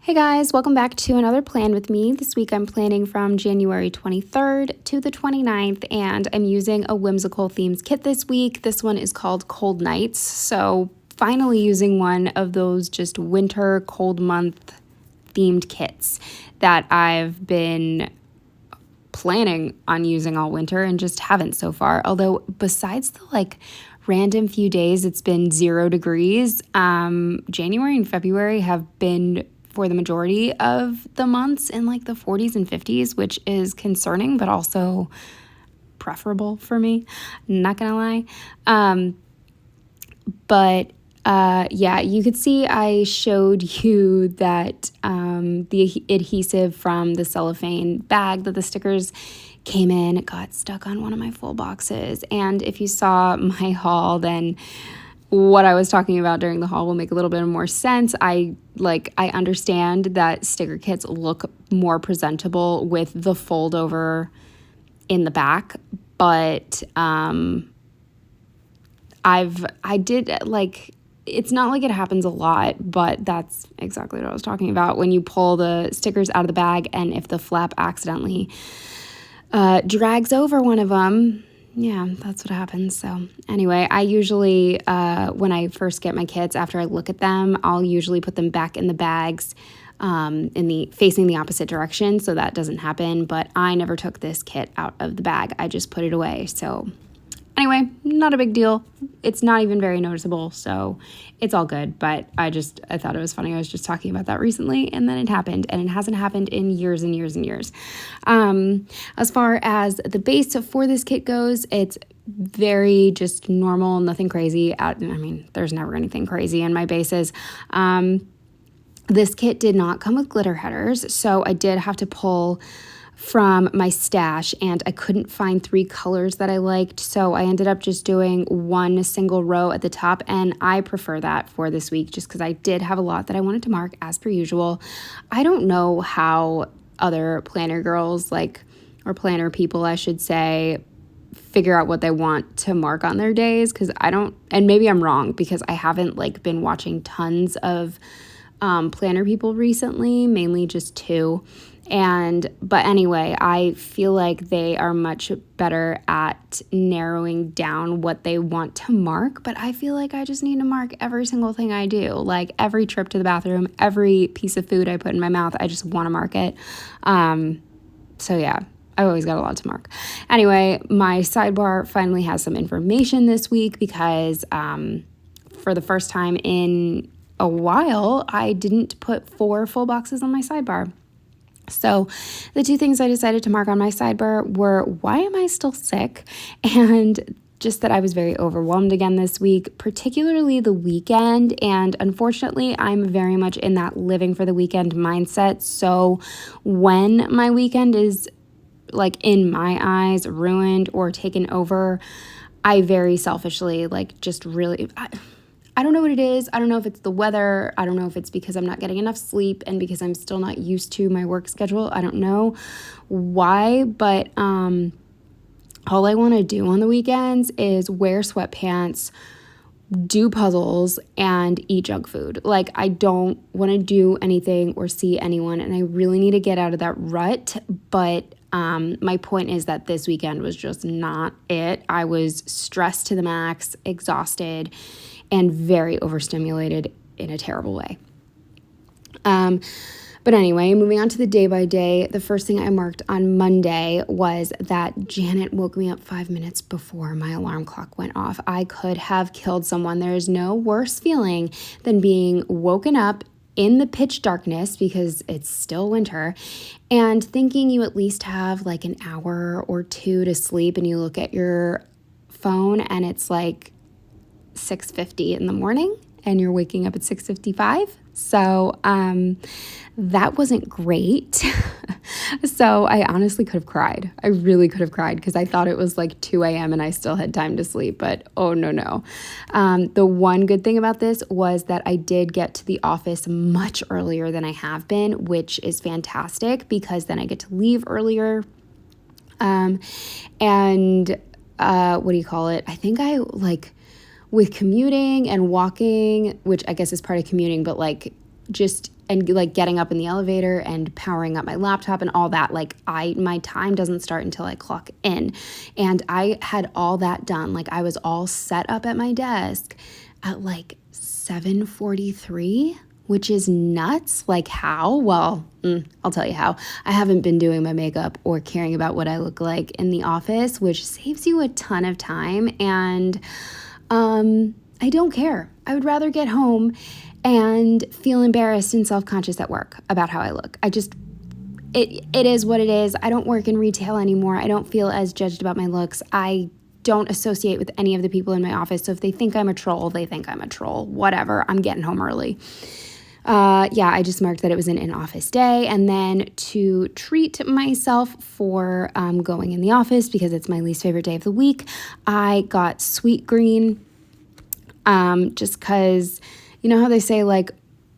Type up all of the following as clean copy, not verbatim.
Hey guys, welcome back to another plan with me. This week I'm planning from January 23rd to the 29th, and I'm using a whimsical themes kit this week. This one is called Cold Nights. So finally using one of those just winter cold month themed kits that I've been planning on using all winter and just haven't so far. Although besides the random few days it's been 0 degrees, January and February have been for the majority of the months in the 40s and 50s, which is concerning, but also preferable for me. Not gonna lie. Yeah, you could see I showed you that the adhesive from the cellophane bag that the stickers came in got stuck on one of my full boxes. And if you saw my haul, then what I was talking about during the haul will make a little bit more sense. I understand that sticker kits look more presentable with the fold over in the back, but it's not like it happens a lot, but that's exactly what I was talking about. When you pull the stickers out of the bag and if the flap accidentally drags over one of them, yeah, that's what happens. So anyway, I usually, when I first get my kits, after I look at them, I'll usually put them back in the bags facing the opposite direction, so that doesn't happen. But I never took this kit out of the bag. I just put it away. So anyway, not a big deal. It's not even very noticeable, so it's all good. But I thought it was funny. I was just talking about that recently, and then it happened, and it hasn't happened in years and years and years. As far as the base for this kit goes, it's very just normal, nothing crazy. There's never anything crazy in my bases. This kit did not come with glitter headers, so I did have to pull from my stash, and I couldn't find 3 colors that I liked, so I ended up just doing one single row at the top, and I prefer that for this week just because I did have a lot that I wanted to mark as per usual. I don't know how other planner girls, or planner people I should say, figure out what they want to mark on their days, because I don't, and maybe I'm wrong because I haven't been watching tons of planner people recently, mainly just 2. But anyway, I feel like they are much better at narrowing down what they want to mark, but I feel like I just need to mark every single thing I do, like every trip to the bathroom, every piece of food I put in my mouth, I just want to mark it. So yeah, I've always got a lot to mark. Anyway, my sidebar finally has some information this week because for the first time in a while, I didn't put 4 full boxes on my sidebar. So the 2 things I decided to mark on my sidebar were, why am I still sick? And just that I was very overwhelmed again this week, particularly the weekend. And unfortunately, I'm very much in that living for the weekend mindset. So when my weekend is, in my eyes, ruined or taken over, I very selfishly, just really... I don't know what it is. I don't know if it's the weather. I don't know if it's because I'm not getting enough sleep and because I'm still not used to my work schedule. I don't know why, but all I want to do on the weekends is wear sweatpants, do puzzles, and eat junk food. I don't want to do anything or see anyone, and I really need to get out of that rut. But my point is that this weekend was just not it. I was stressed to the max, exhausted, and very overstimulated in a terrible way. But anyway, moving on to the day by day, the first thing I marked on Monday was that Janet woke me up 5 minutes before my alarm clock went off. I could have killed someone. There is no worse feeling than being woken up in the pitch darkness, because it's still winter, and thinking you at least have an hour or 2 to sleep, and you look at your phone and it's 6:50 in the morning and you're waking up at 6:55. So that wasn't great. So I honestly could have cried. I really could have cried because I thought it was 2 a.m. and I still had time to sleep, but oh no. The one good thing about this was that I did get to the office much earlier than I have been, which is fantastic because then I get to leave earlier. What do you call it? I think with commuting and walking, which I guess is part of commuting, but just and like getting up in the elevator and powering up my laptop and all that. Like my time doesn't start until I clock in. And I had all that done. Like I was all set up at my desk at like 7:43, which is nuts. Like how? Well, I'll tell you how. I haven't been doing my makeup or caring about what I look like in the office, which saves you a ton of time. And I don't care. I would rather get home and feel embarrassed and self-conscious at work about how I look. It is what it is. I don't work in retail anymore. I don't feel as judged about my looks. I don't associate with any of the people in my office. So if they think I'm a troll, they think I'm a troll. Whatever. I'm getting home early. I just marked that it was an in-office day. And then to treat myself for going in the office, because it's my least favorite day of the week, I got sweet green just because, you know how they say, like,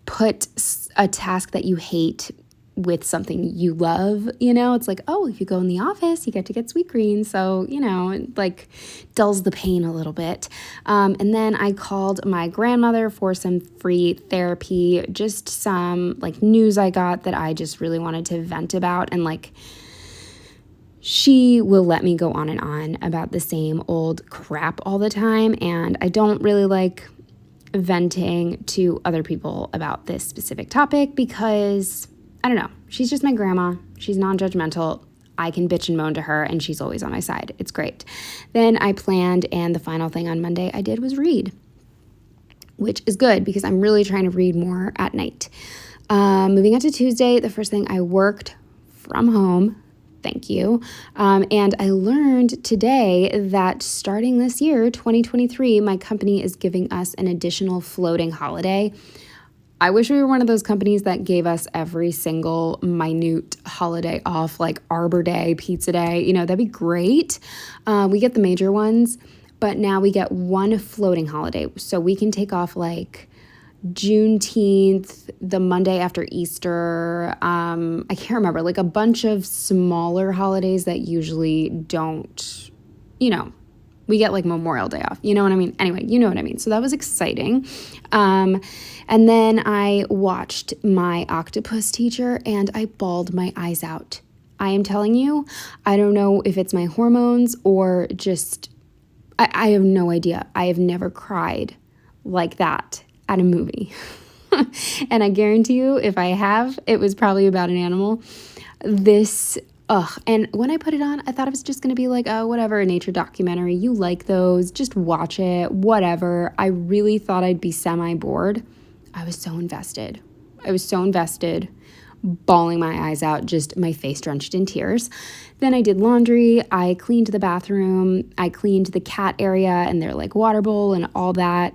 put a task that you hate with something you love, it's like, oh, if you go in the office, you get to get sweet green. So, it like dulls the pain a little bit. And then I called my grandmother for some free therapy, just some like news I got that I just really wanted to vent about. And like, she will let me go on and on about the same old crap all the time. And I don't really like venting to other people about this specific topic because I don't know. She's just my grandma. She's non-judgmental. I can bitch and moan to her, and she's always on my side. It's great. Then I planned, and the final thing on Monday I did was read, which is good because I'm really trying to read more at night. Moving on to Tuesday, the first thing I worked from home. Thank you. And I learned today that starting this year, 2023, my company is giving us an additional floating holiday. I wish we were one of those companies that gave us every single minute holiday off, like Arbor Day, Pizza Day. That'd be great. We get the major ones, but now we get one floating holiday. So we can take off like Juneteenth, the Monday after Easter. I can't remember, like a bunch of smaller holidays that usually don't, we get like Memorial Day off. You know what I mean? Anyway, you know what I mean. So that was exciting. And then I watched my octopus teacher and I bawled my eyes out. I am telling you, I don't know if it's my hormones or just, I have no idea. I have never cried like that at a movie. And I guarantee you, if I have, it was probably about an animal. And when I put it on, I thought it was just going to be like, oh, whatever, a nature documentary. You like those, just watch it, whatever. I really thought I'd be semi-bored. I was so invested, bawling my eyes out, just my face drenched in tears. Then I did laundry. I cleaned the bathroom. I cleaned the cat area and their like water bowl and all that.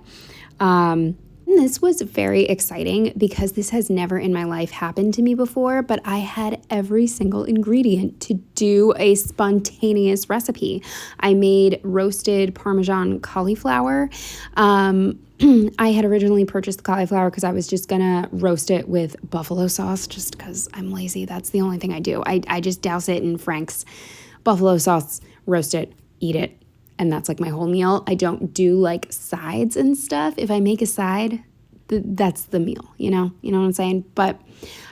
And this was very exciting because this has never in my life happened to me before, but I had every single ingredient to do a spontaneous recipe. I made roasted Parmesan cauliflower. I had originally purchased the cauliflower because I was just gonna roast it with buffalo sauce just because I'm lazy. That's the only thing I do. I just douse it in Frank's buffalo sauce, roast it, eat it. And that's like my whole meal. I don't do like sides and stuff. If I make a side, that's the meal, you know what I'm saying? But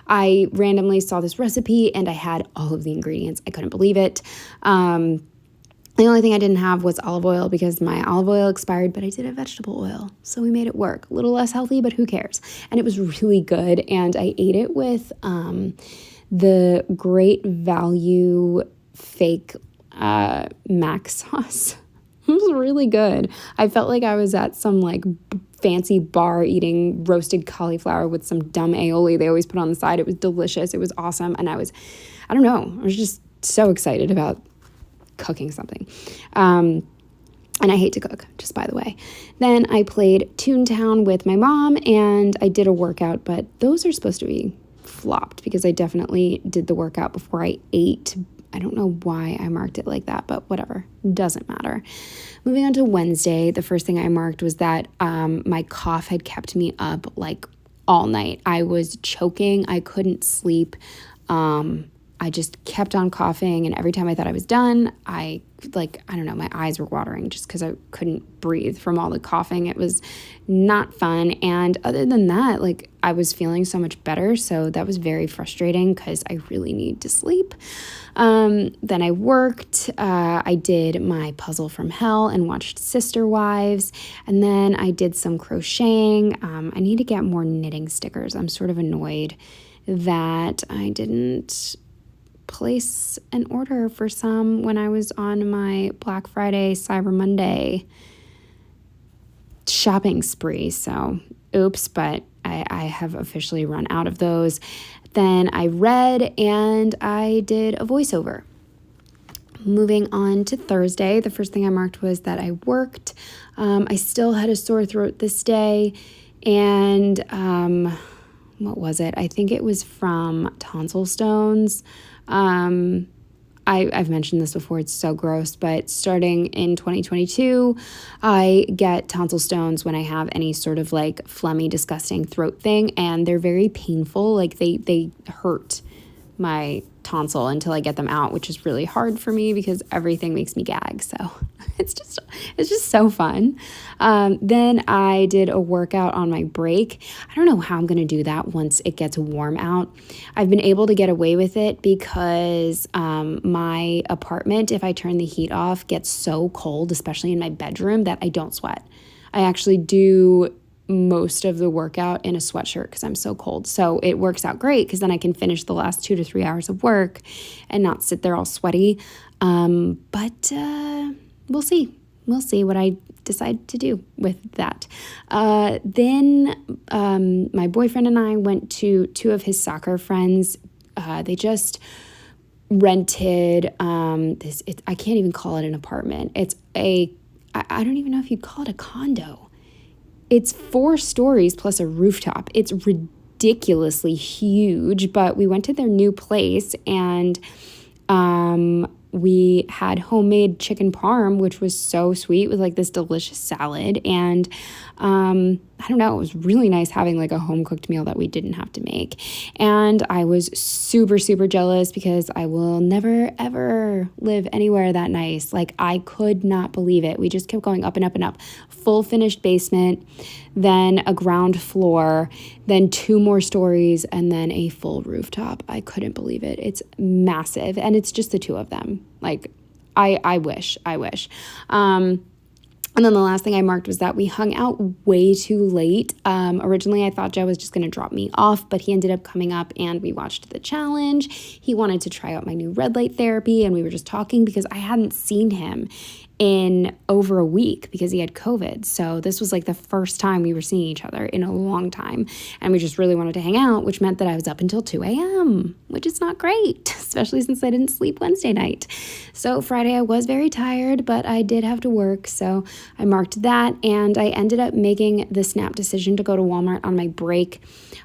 I randomly saw this recipe and I had all of the ingredients. I couldn't believe it. The only thing I didn't have was olive oil because my olive oil expired, but I did have vegetable oil. So we made it work. A little less healthy, but who cares? And it was really good. And I ate it with the Great Value fake mac sauce. It was really good. I felt like I was at some like fancy bar eating roasted cauliflower with some dumb aioli they always put on the side. It was delicious. It was awesome. And I was just so excited about cooking something. And I hate to cook, just by the way. Then I played Toontown with my mom and I did a workout, but those are supposed to be flopped because I definitely did the workout before I ate. I don't know why I marked it like that, but whatever. Doesn't matter. Moving on to Wednesday, the first thing I marked was that my cough had kept me up like all night. I was choking. I couldn't sleep. I just kept on coughing, and every time I thought I was done, I don't know, my eyes were watering just because I couldn't breathe from all the coughing. It was not fun. And other than that, like, I was feeling so much better. So that was very frustrating because I really need to sleep. Then I worked. I did my puzzle from hell and watched Sister Wives. And then I did some crocheting. I need to get more knitting stickers. I'm sort of annoyed that I didn't place an order for some when I was on my Black Friday, Cyber Monday shopping spree. So, oops, but I have officially run out of those. Then I read and I did a voiceover. Moving on to Thursday, the first thing I marked was that I worked. I still had a sore throat this day, and what was it? I think it was from tonsil stones. I've mentioned this before, it's so gross, but starting in 2022, I get tonsil stones when I have any sort of like phlegmy, disgusting throat thing, and they're very painful. Like they hurt my tonsil until I get them out, which is really hard for me because everything makes me gag. So it's just so fun. Then I did a workout on my break. I don't know how I'm going to do that once it gets warm out. I've been able to get away with it because my apartment, if I turn the heat off, gets so cold, especially in my bedroom, that I don't sweat. I actually do most of the workout in a sweatshirt because I'm so cold. So it works out great because then I can finish the last 2 to 3 hours of work and not sit there all sweaty. But we'll see. We'll see what I decide to do with that. Then my boyfriend and I went to 2 of his soccer friends. They just rented this. I can't even call it an apartment. I don't even know if you'd call it a condo. It's 4 stories plus a rooftop. It's ridiculously huge, but we went to their new place and we had homemade chicken parm, which was so sweet with like this delicious salad. And I don't know, it was really nice having like a home cooked meal that we didn't have to make. And I was super, super jealous because I will never, ever live anywhere that nice. Like, I could not believe it. We just kept going up and up and up. Full finished basement, then a ground floor, then 2 more stories, and then a full rooftop. I couldn't believe it. It's massive, and it's just the 2 of them. Like, I wish. And then the last thing I marked was that we hung out way too late. Originally, I thought Joe was just going to drop me off, but he ended up coming up and we watched the challenge. He wanted to try out my new red light therapy, and we were just talking because I hadn't seen him in over a week because he had COVID. So this was like the first time we were seeing each other in a long time. And we just really wanted to hang out, which meant that I was up until 2 a.m., which is not great, especially since I didn't sleep Wednesday night. So Friday I was very tired, but I did have to work. So I marked that, and I ended up making the snap decision to go to Walmart on my break.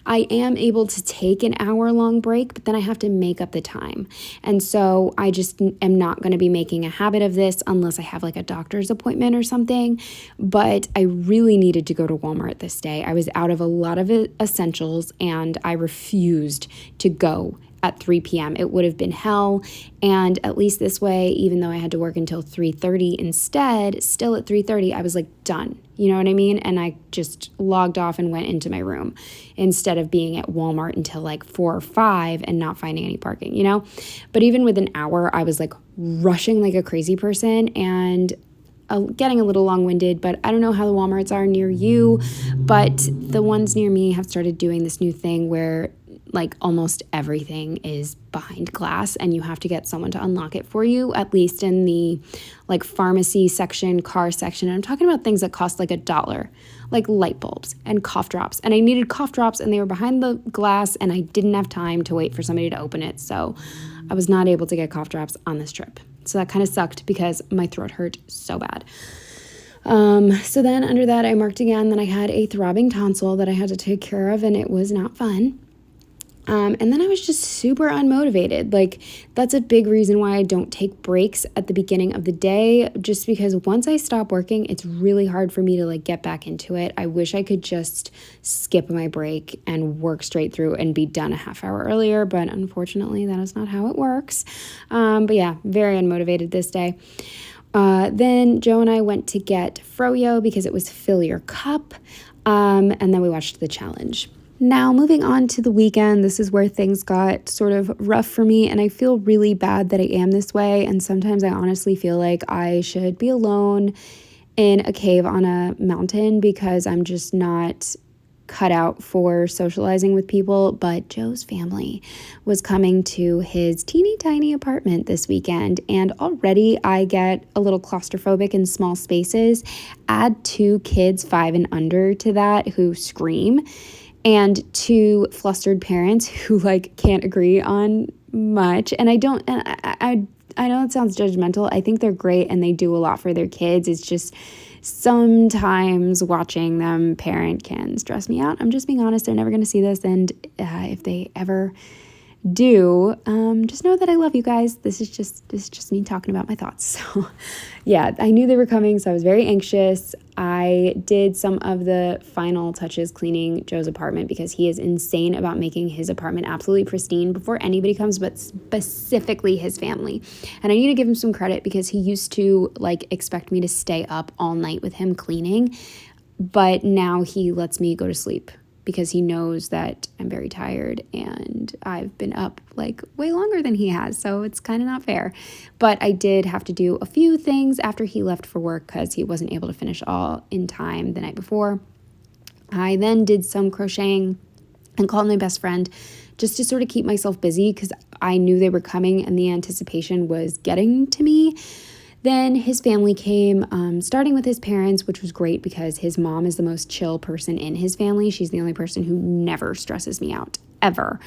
I am able to take an hour-long break, but then I have to make up the time. And so I just am not going to be making a habit of this unless I have like a doctor's appointment or something. But I really needed to go to Walmart this day. I was out of a lot of essentials, and I refused to go at 3 p.m. It would have been hell. And at least this way, even though I had to work until 3:30 instead, still at 3:30, I was like done. You know what I mean? And I just logged off and went into my room instead of being at Walmart until like 4 or 5 and not finding any parking, you know? But even with an hour, I was like rushing like a crazy person and getting a little long-winded. But I don't know how the Walmarts are near you, but the ones near me have started doing this new thing where like almost everything is behind glass and you have to get someone to unlock it for you, at least in the like pharmacy section, car section. And I'm talking about things that cost like $1, like light bulbs and cough drops. And I needed cough drops and they were behind the glass and I didn't have time to wait for somebody to open it. So I was not able to get cough drops on this trip. So that kind of sucked because my throat hurt so bad. So then under that, I marked again that I had a throbbing tonsil that I had to take care of, and it was not fun. And then I was just super unmotivated. Like, that's a big reason why I don't take breaks at the beginning of the day, just because once I stop working, it's really hard for me to like get back into it. I wish I could just skip my break and work straight through and be done a half hour earlier, but unfortunately, that is not how it works. But yeah, very unmotivated this day. Then Joe and I went to get Froyo because it was Fill Your Cup. And then we watched the challenge. Now, moving on to the weekend, this is where things got sort of rough for me, and I feel really bad that I am this way. And sometimes I honestly feel like I should be alone in a cave on a mountain because I'm just not cut out for socializing with people. But Joe's family was coming to his teeny tiny apartment this weekend, and already I get a little claustrophobic in small spaces. Add 2 kids 5 and under to that who scream, and 2 flustered parents who like can't agree on much. And I know it sounds judgmental. I think they're great and they do a lot for their kids. It's just sometimes watching them parent can stress me out. I'm just being honest. They're never going to see this, and if they ever do, just know that I love you guys. This is just me talking about my thoughts. So yeah, I knew they were coming, so I was very anxious. I did some of the final touches cleaning Joe's apartment because he is insane about making his apartment absolutely pristine before anybody comes, but specifically his family. And I need to give him some credit because he used to like expect me to stay up all night with him cleaning, but now he lets me go to sleep because he knows that I'm very tired and I've been up like way longer than he has. So it's kind of not fair. But I did have to do a few things after he left for work because he wasn't able to finish all in time the night before. I then did some crocheting and called my best friend just to sort of keep myself busy because I knew they were coming and the anticipation was getting to me. Then his family came, starting with his parents, which was great because his mom is the most chill person in his family. She's the only person who never stresses me out, ever.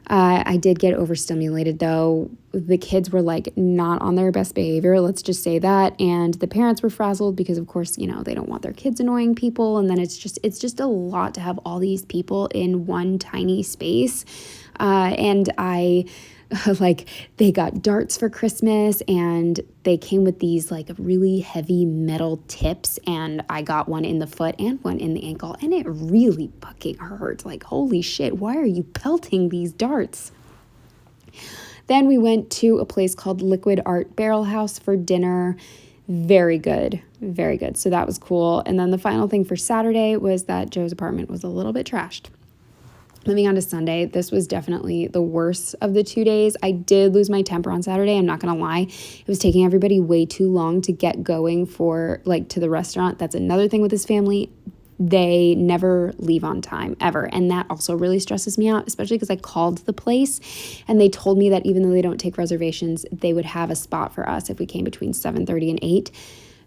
I did get overstimulated though. The kids were like not on their best behavior, let's just say that. And the parents were frazzled because of course, you know, they don't want their kids annoying people. And then it's just a lot to have all these people in one tiny space. And I like they got darts for Christmas and they came with these like really heavy metal tips, and I got one in the foot and one in the ankle, and it really fucking hurt. Like, holy shit, why are you pelting these darts? Then we went to a place called Liquid Art Barrel House for dinner. Very good, very good. So that was cool. And then the final thing for Saturday was that Joe's apartment was a little bit trashed. Moving on to Sunday, this was definitely the worst of the 2 days. I did lose my temper on Saturday, I'm not gonna lie. It was taking everybody way too long to get going for like to the restaurant. That's another thing with his family. They never leave on time, ever. And that also really stresses me out, especially because I called the place and they told me that even though they don't take reservations, they would have a spot for us if we came between 7:30 and 8.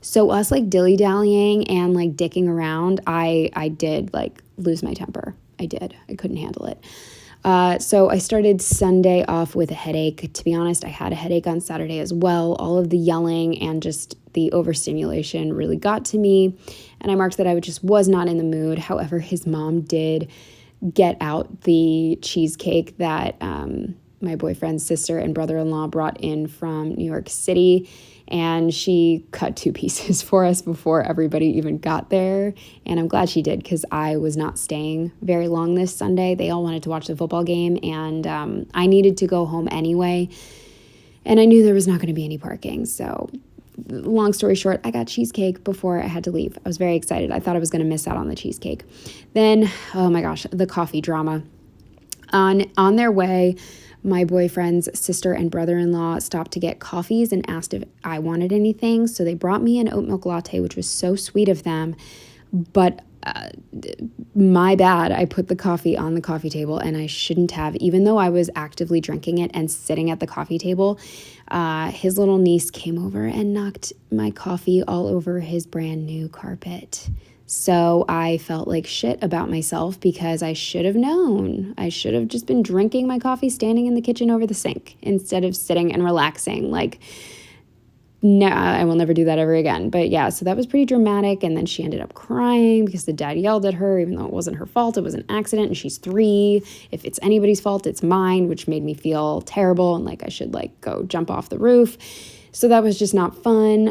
So us like dilly-dallying and like dicking around, I did like lose my temper. I did. I couldn't handle it. So I started Sunday off with a headache. To be honest, I had a headache on Saturday as well. All of the yelling and just the overstimulation really got to me. And I marked that I just was not in the mood. However, his mom did get out the cheesecake that my boyfriend's sister and brother-in-law brought in from New York City. And she cut 2 pieces for us before everybody even got there. And I'm glad she did because I was not staying very long this Sunday. They all wanted to watch the football game, and I needed to go home anyway. And I knew there was not going to be any parking. So long story short, I got cheesecake before I had to leave. I was very excited. I thought I was going to miss out on the cheesecake. Then, oh my gosh, the coffee drama. On their way, my boyfriend's sister and brother-in-law stopped to get coffees and asked if I wanted anything. So they brought me an oat milk latte, which was so sweet of them. But my bad, I put the coffee on the coffee table and I shouldn't have, even though I was actively drinking it and sitting at the coffee table. His little niece came over and knocked my coffee all over his brand new carpet. So I felt like shit about myself because I should have known. I should have just been drinking my coffee standing in the kitchen over the sink instead of sitting and relaxing. Like, no, I will never do that ever again. But yeah, so that was pretty dramatic. And then she ended up crying because the dad yelled at her, even though it wasn't her fault. It was an accident and she's 3. If it's anybody's fault, it's mine, which made me feel terrible and like I should like go jump off the roof. So that was just not fun.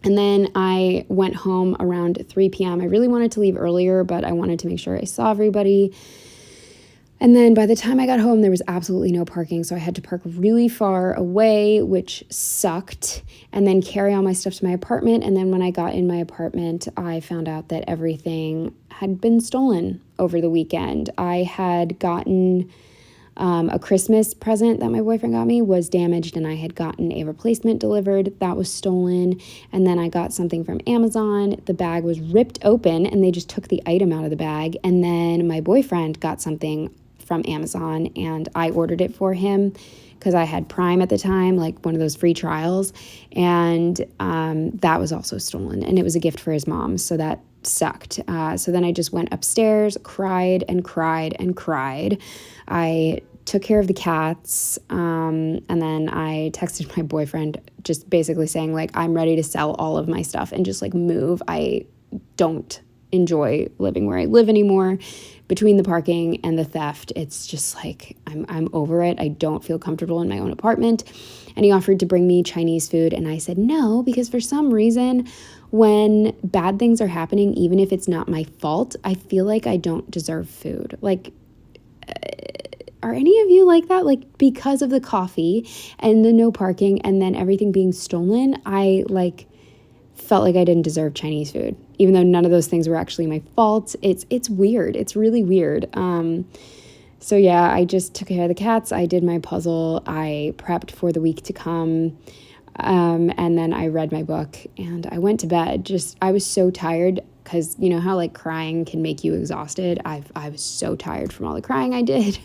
And then I went home around 3 p.m. I really wanted to leave earlier, but I wanted to make sure I saw everybody. And then by the time I got home, there was absolutely no parking. So I had to park really far away, which sucked, and then carry all my stuff to my apartment. And then when I got in my apartment, I found out that everything had been stolen over the weekend. I had gotten a Christmas present that my boyfriend got me was damaged, and I had gotten a replacement delivered that was stolen. And then I got something from Amazon. The bag was ripped open and they just took the item out of the bag. And then my boyfriend got something from Amazon and I ordered it for him because I had Prime at the time, like one of those free trials. And that was also stolen, and it was a gift for his mom. So that sucked. So then I just went upstairs, cried and cried and cried. I took care of the cats, and then I texted my boyfriend just basically saying, like, I'm ready to sell all of my stuff and just, like, move. I don't enjoy living where I live anymore. Between the parking and the theft, it's just, like, I'm over it. I don't feel comfortable in my own apartment. And he offered to bring me Chinese food, and I said no, because for some reason, when bad things are happening, even if it's not my fault, I feel like I don't deserve food. Like, are any of you like that? Like, because of the coffee and the no parking and then everything being stolen, I like felt like I didn't deserve Chinese food, even though none of those things were actually my fault. It's weird. It's really weird. So yeah, I just took care of the cats. I did my puzzle. I prepped for the week to come. And then I read my book and I went to bed. I was so tired because you know how like crying can make you exhausted. I was so tired from all the crying I did.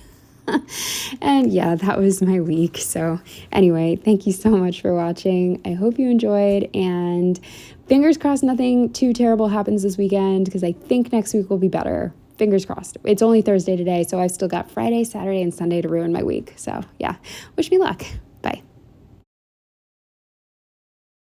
And yeah, that was my week. So anyway, thank you so much for watching. I hope you enjoyed, and fingers crossed nothing too terrible happens this weekend, because I think next week will be better. Fingers crossed. It's only Thursday today, so I've still got Friday, Saturday, and Sunday to ruin my week. So yeah, wish me luck.